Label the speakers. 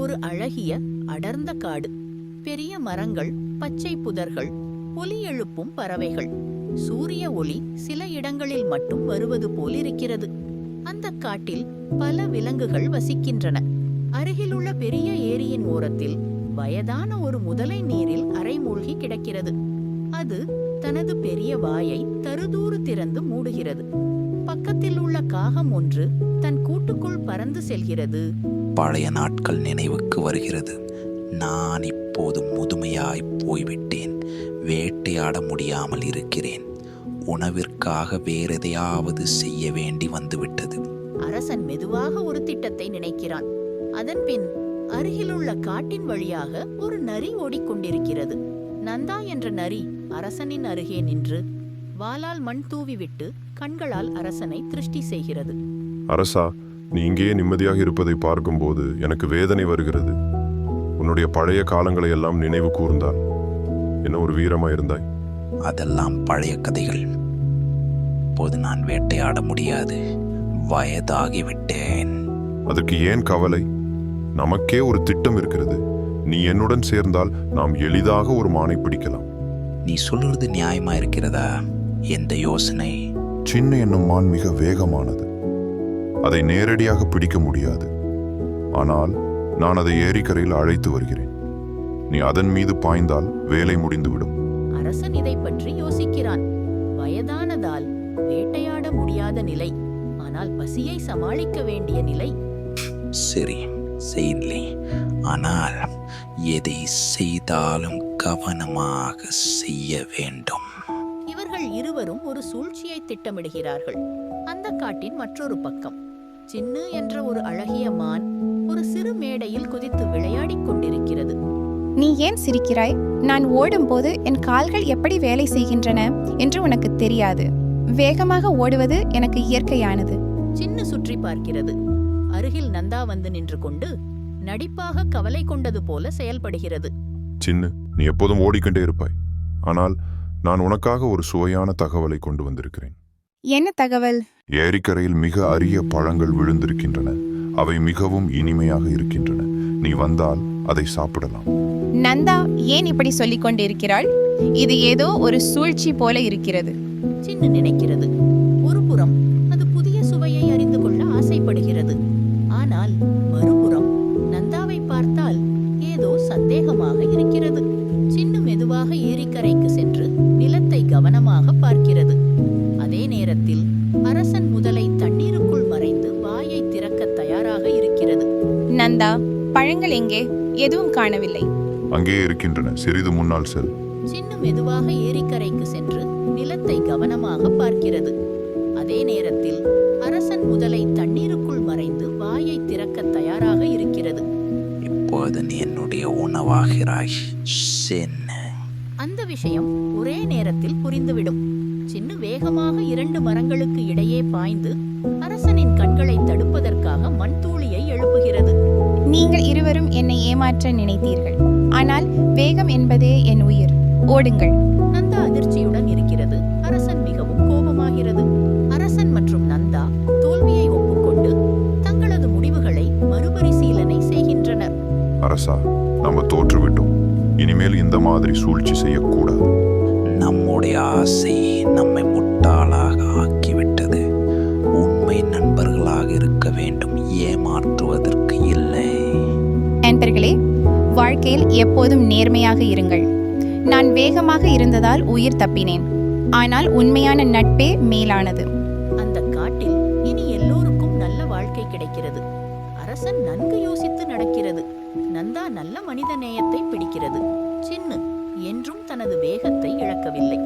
Speaker 1: ஒரு அழகிய அடர்ந்த காடு. பெரிய மரங்கள், பச்சை புதர்கள், ஒலி எழுப்பும் பறவைகள். சூரிய ஒளி சில இடங்களில் மட்டும் வருவது போலிருக்கிறது. அந்த காட்டில் பல விலங்குகள் வசிக்கின்றன. அருகிலுள்ள பெரிய ஏரியின் ஓரத்தில் வயதான ஒரு முதலை நீரில் அரைமூழ்கி கிடக்கிறது. அது தனது பெரிய வாயை தருதூறு திறந்து மூடுகிறது. பக்கத்தில் உள்ள காகம் ஒன்று தன் கூட்டுக்குள் பறந்து செல்கிறது.
Speaker 2: பழைய நாட்கள் நினைவுக்கு வருகிறது. நான் இப்போது முதுமையாய் போய்விட்டேன். வேட்டையாட முடியாமல் இருக்கிறேன். உணவிற்காக வேறெதையாவது செய்ய வேண்டி வந்துவிட்டது.
Speaker 1: அரசன் மெதுவாக ஒரு திட்டத்தை நினைக்கிறான். அதன் பின் அருகிலுள்ள காட்டின் வழியாக ஒரு நரி ஓடிக்கொண்டிருக்கிறது. நந்தா என்ற நரி அரசனின் அருகே நின்று வாளால் மண் தூவிவிட்டு கண்களால் அரசனை திருஷ்டி செய்கிறது.
Speaker 3: அரசா, நீ இங்கேயே நிம்மதியாக இருப்பதை பார்க்கும்போது எனக்கு வேதனை வருகிறது. உன்னுடைய பழைய காலங்களை எல்லாம் நினைவு கூர்ந்தால் என்ன ஒரு வீரமாயிருந்தாய்.
Speaker 2: அதெல்லாம் பழைய கதைகள். இப்போது நான் வேட்டையாட முடியாது. வயதாகிவிட்டேன்.
Speaker 3: அதற்கு ஏன் கவலை? நமக்கே ஒரு திட்டம் இருக்கிறது. நீ என்னுடன் சேர்ந்தால் நாம் எளிதாக ஒரு மானை பிடிக்கலாம்.
Speaker 2: நீ சொல்றது நியாயமா இருக்கிறதா? எந்த யோசனை?
Speaker 3: சின்ன என்னும் மான் மிக வேகமானது. அதை நேரடியாக பிடிக்க முடியாது. ஆனால் நான் அதை ஏரிக்கரையில் அழைத்து வருகிறேன். நீ அதன் மீது பாய்ந்தால் வேலை முடிந்துவிடும்.
Speaker 1: அரசன் இதை பற்றி யோசிக்கிறான். வயதானதால் வேட்டையாட முடியாத நிலை, ஆனால் பசியை சமாளிக்க வேண்டிய நிலை.
Speaker 2: சரி, செய்யலே. ஆனால் எதை செய்தாலும் கவனமாக செய்ய வேண்டும்.
Speaker 1: இவர்கள் இருவரும் ஒரு சூழ்ச்சியை திட்டமிடுகிறார்கள். அந்த காட்டின் மற்றொரு பக்கம் சின்னு என்ற ஒரு அழகிய மான் ஒரு சிறு மேடையில் குதித்து விளையாடிக் கொண்டிருக்கிறது.
Speaker 4: நீ ஏன் சிரிக்கிறாய்? நான் ஓடும்போது என் கால்கள் எப்படி வேலை செய்கின்றன என்று உனக்கு தெரியாது. வேகமாக ஓடுவது எனக்கு இயற்கையானது.
Speaker 1: சின்னு சுற்றி பார்க்கிறது. அருகில் நந்தா வந்து நின்று கொண்டு நடிப்பாக கவலை கொண்டது போல செயல்படுகிறது.
Speaker 3: சின்னு, நீ எப்போதும் ஓடிக்கொண்டே இருப்பாய். ஆனால் நான் உனக்காக ஒரு சுவையான தகவலை கொண்டு வந்திருக்கிறேன்.
Speaker 4: என்ன தகவல்?
Speaker 3: ஏரிக்கரையில் மிக அரிய பழங்கள் விழுந்திருக்கின்றன. அவை மிகவும் இனிமையாக இருக்கின்றன. நீ வந்தால் அதை சாப்பிடலாம்.
Speaker 4: நந்தா ஏன் இப்படி சொல்லிக் கொண்டிருக்கிறாள்? இது ஏதோ ஒரு சூழ்ச்சி போல இருக்கிறது.
Speaker 1: சின்னு நினைக்கிறது. ஒரு புறம் அது புதிய சுவையை அறிந்து கொள்ள ஆசைப்படுகிறது. ஆனால் மறுபுறம் நந்தாவை பார்த்தால் ஏதோ சந்தேகமாக இருக்கிறது. சின்னு மெதுவாக ஏரிக்கரைக்கு சென்று நிலத்தை கவனமாக பார்க்கிறது. அதே நேரத்தில் அரசன் முதலை தண்ணீருக்குள் மறைந்து வாயை திறக்க தயாராக இருக்கிறது.
Speaker 4: நந்தா, பழங்கள் எங்கே? எதுவும் காணவில்லை.
Speaker 3: அங்கே இருக்கின்றன, சிறிது முன்னால் செல்.
Speaker 1: சின்னு மெதுவாக ஏரிக்கரைக்கு சென்று நிலத்தை கவனமாக பார்க்கிறது. அதே நேரத்தில் அரசன் முதலை தண்ணீருக்குள் மறைந்து வாயை திறக்க தயாராக இருக்கிறது.
Speaker 2: இப்போது நீ என்னுடைய உணவாகிறாய்.
Speaker 1: அந்த விஷயம் ஒரே நேரத்தில் புரிந்துவிடும். சின்னு வேகமாக 2 மரங்களுக்கு இடையே பாய்ந்து அரசனின் கண்களை தடுப்பதற்காக மண் தூளியை எழுப்புகிறது.
Speaker 4: நீங்கள் இருவரும் என்னை ஏமாற்ற நினைத்தீர்கள். ஆனால் வேகம் என்பதே என் உயிர். ஓடுங்கள்.
Speaker 1: நந்தா அதிர்ச்சியுடன் இருக்கிறது. அரசன் மிகவும் கோபமாகிறது. அரசன் மற்றும் நந்தா தோல்வியை ஒப்புக்கொண்டு தங்களது முடிவுகளை மறுபரிசீலனை செய்கின்றனர்.
Speaker 3: அரசா, நம்ம தோற்றுவிட்டோம். இனிமேல் இந்த மாதிரி சூழ்ச்சி செய்யக்கூடாது.
Speaker 2: நம்முடைய ஆசை நம்மை முட்டாளாக ஆக்கிவிட்டது. உண்மை நண்பர்களாக இருக்க வேண்டும், ஏமாற்றுவதற்கு இல்லை.
Speaker 4: நண்பர்களே, வாழ்க்கையில் எப்போதும் நேர்மையாக இருங்கள். நான் வேகமாக இருந்ததால் உயிர் தப்பினேன். ஆனால் உண்மையான நட்பே மேலானது.
Speaker 1: அந்த காட்டில் இனி எல்லோருக்கும் நல்ல வாழ்க்கை கிடைக்கிறது. அரசன் நன்கு யோசித்து நடக்கிறது. நந்தா நல்ல மனித நேயத்தை பிடிக்கிறது. சின்னு என்றும் தனது வேகத்தை இழக்கவில்லை.